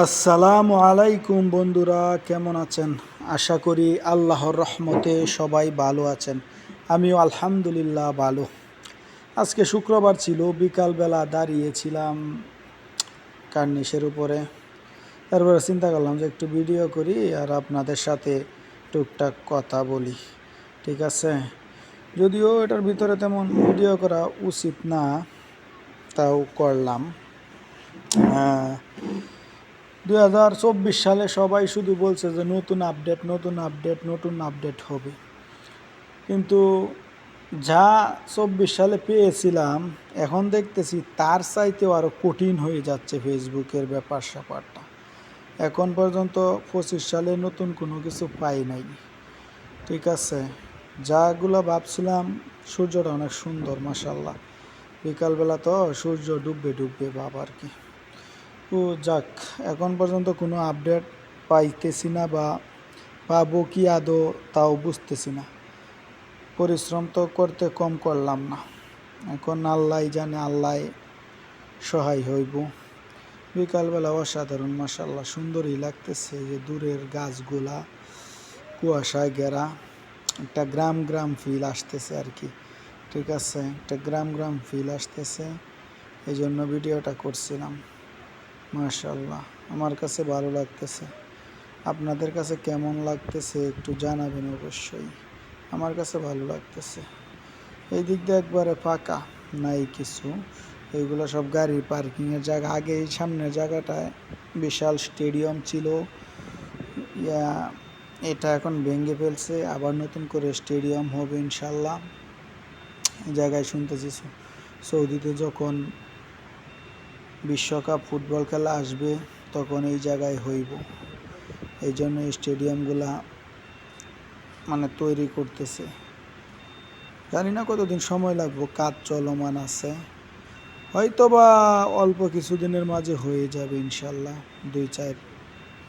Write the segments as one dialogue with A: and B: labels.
A: আসসালামু আলাইকুম বন্ধুরা, কেমন আছেন? আশা করি আল্লাহর রহমতে সবাই ভালো আছেন। আমিও আলহামদুলিল্লাহ ভালো। আজকে শুক্রবার ছিল, বিকালবেলা দাঁড়িয়েছিলাম কার্নিশের উপরে। তারপরে চিন্তা করলাম যে একটু ভিডিও করি আর আপনাদের সাথে টুকটাক কথা বলি। ঠিক আছে, যদিও এটার ভিতরে তেমন ভিডিও করা উচিত না, তাও করলাম। 2024 সালে সবাই শুধু বলছে যে নতুন আপডেট নতুন আপডেট নতুন আপডেট হবে, কিন্তু যা 24 সালে পেয়েছিলাম এখন দেখতেছি তার চাইতেও আরও কঠিন হয়ে যাচ্ছে ফেসবুকের ব্যাপার স্যাপারটা। এখন পর্যন্ত 25 সালে নতুন কোনো কিছু পাই নাই। ঠিক আছে, যাগুলো ভাবছিলাম, সূর্যটা অনেক সুন্দর মাশাল্লাহ, বিকালবেলা তো সূর্য ডুববে ভাব আর কি। ও যাক, এখন পর্যন্ত কোনো আপডেট পাইতেছি না, বা পাবো কি আদৌ তাও বুঝতেছি না। পরিশ্রম তো করতে কম করলাম না, এখন আল্লাহ জানে, আল্লাহ সহায় হইব। বিকালবেলা অসাধারণ মাশাল্লাহ, সুন্দরই লাগতেছে। যে দূরের গাছগুলা কুয়াশায় ঘেরা, একটা গ্রাম গ্রাম ফিল আসতেছে আর কি। ঠিক আছে, একটা গ্রাম গ্রাম ফিল আসতেছে, এই জন্য ভিডিওটা করছিলাম। মাশাল্লাহ, আমার কাছে ভালো লাগতেছে। আপনাদের কাছে কেমন লাগতেছে একটু জানাবেন অবশ্যই। আমার কাছে ভালো লাগতেছে। এই দিক দিয়ে একবারে ফাঁকা, নাই কিছু। এইগুলো সব গাড়ির পার্কিংয়ের জায়গা। আগে এই সামনের জায়গাটায় বিশাল স্টেডিয়াম ছিল, এটা এখন ভেঙে ফেলছে, আবার নতুন করে স্টেডিয়াম হবে ইনশাল্লাহ। এই জায়গায় শুনতেছি সৌদিতে যখন বিশ্বকাপ ফুটবল খেলা আসবে তখন এই জায়গায় হইব। এই জন্য এই স্টেডিয়ামগুলা তৈরি করতেছে। জানি না কতদিন সময় লাগবে, কাজ চলমান আছে। হয়তো বা অল্প কিছুদিনের মাঝে হয়ে যাবে ইনশাল্লাহ। 2-4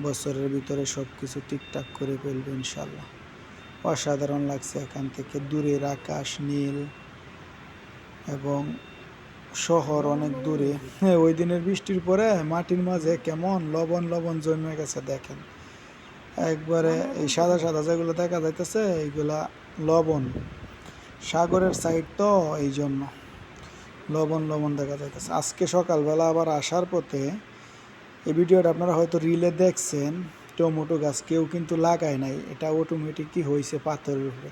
A: বছরের ভিতরে সব কিছু ঠিকঠাক করে ফেলবে ইনশাল্লাহ। অসাধারণ লাগছে এখান থেকে, দূরের আকাশ নীল এবং শহর অনেক দূরে। হ্যাঁ, ওই দিনের বৃষ্টির পরে মাটির মাঝে কেমন লবণ লবণ জমে গেছে দেখেন। একবারে এই সাদা সাদা যেগুলো দেখা যাইতেছে এইগুলা লবণ, সাগরের সাইড তো এই জন্য লবণ লবণ দেখা যাইতেছে। আজকে সকালবেলা আবার আসার পথে, এই ভিডিওটা আপনারা হয়তো রিলে দেখছেন, টমেটো গাছ কেউ কিন্তু লাগায় নাই, এটা অটোমেটিকই হয়েছে পাথরের উপরে।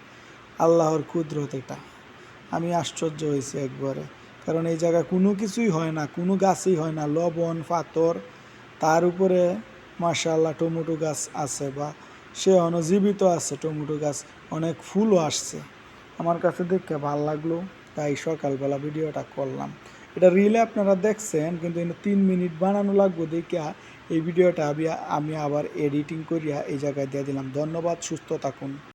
A: আল্লাহর কুদরত এটা। আমি আশ্চর্য হয়েছি একবারে, কারণ এই জায়গায় কোনো কিছুই হয় না, কোনো গাছই হয় না, লবণ পাথর, তার উপরে মাশাআল্লাহ টমেটো গাছ আছে, বা সে জীবিত আছে টমেটো গাছ, অনেক ফুলও আসছে। আমার কাছে দেখে ভালো লাগলো, তাই সকালবেলা ভিডিওটা করলাম। এটা রিলে আপনারা দেখছেন, কিন্তু 3 মিনিট বানানো লাগবে দেখে এই ভিডিওটা আমি আবার এডিটিং করিয়া এই জায়গায় দিয়ে দিলাম। ধন্যবাদ, সুস্থ থাকুন।